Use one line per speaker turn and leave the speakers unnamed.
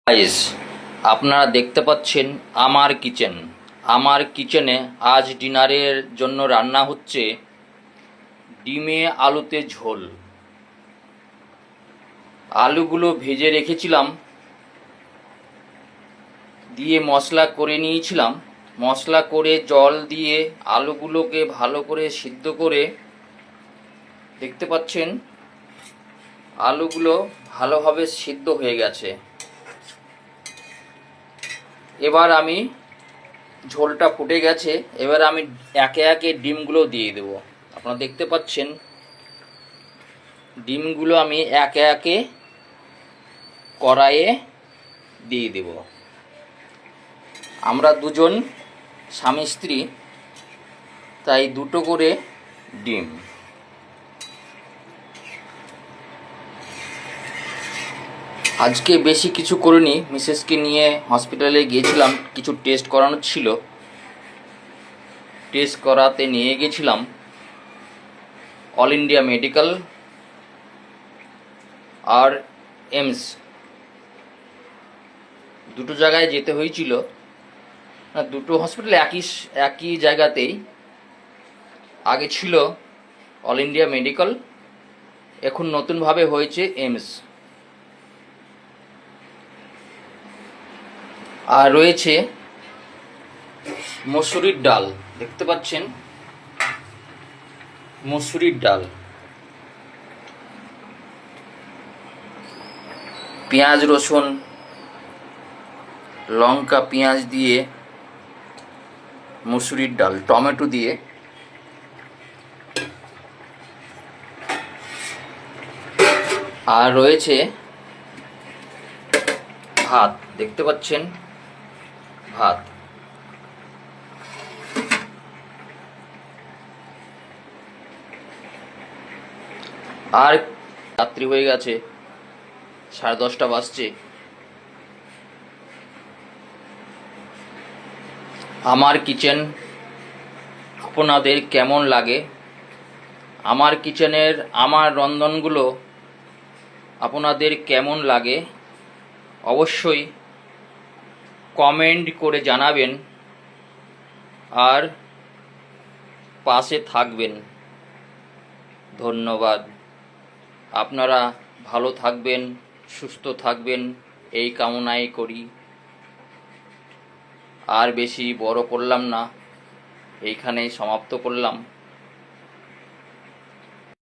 Guys, আপনারা দেখতে পাচ্ছেন আমার কিচেনে আজ ডিনারের জন্য রান্না হচ্ছে ডিমে আলুতে ঝোল। আলুগুলো ভেজে রেখেছিলাম, দিয়ে মশলা করে নিয়েছিলাম। মশলা করে জল দিয়ে আলুগুলোকে ভালো করে সিদ্ধ করে, দেখতে পাচ্ছেন আলুগুলো ভালোভাবে সিদ্ধ হয়ে গেছে। এবার আমি ঝোলটা ফুটে গেছে, এবার আমি একে একে ডিমগুলো দিয়ে দেব। আপনারা দেখতে পাচ্ছেন ডিমগুলো আমি একে একে কড়াইয়ে দিয়ে দেব। আমরা দুজন স্বামী স্ত্রী, তাই দুটো করে ডিম। আজকে বেশি কিছু করিনি, মিসেসকে নিয়ে হসপিটালে গিয়েছিলাম, কিছু টেস্ট করানোর ছিল। টেস্ট করাতে নিয়ে গেছিলাম অল ইন্ডিয়া মেডিকেল আর এমস, দুটো জায়গায় যেতে হয়েছিল। দুটো হসপিটাল একই জায়গাতেই। আগে ছিল অল ইন্ডিয়া মেডিকেল, এখন নতুনভাবে হয়েছে এমস। আর রয়েছে মসুরির ডাল, দেখতে পাচ্ছেন মসুরির ডাল। পেঁয়াজ রসুন লঙ্কা পেঁয়াজ দিয়ে মসুরির ডাল, টমেটো দিয়ে। আর রয়েছে ভাত, দেখতে পাচ্ছেন ভাত। আর রাত্রি হয়ে গেছে, 10:30 বাজছে। আমার কিচেন আপনাদের কেমন লাগে? আমার কিচেনের আমার রন্ধনগুলো আপনাদের কেমন লাগে অবশ্যই কমেন্ট করে জানাবেন, আর পাশে থাকবেন। ধন্যবাদ। আপনারা ভালো থাকবেন, সুস্থ থাকবেন, এই কামনাই করি। আর বেশি বড় করলাম না, এইখানেই সমাপ্ত করলাম।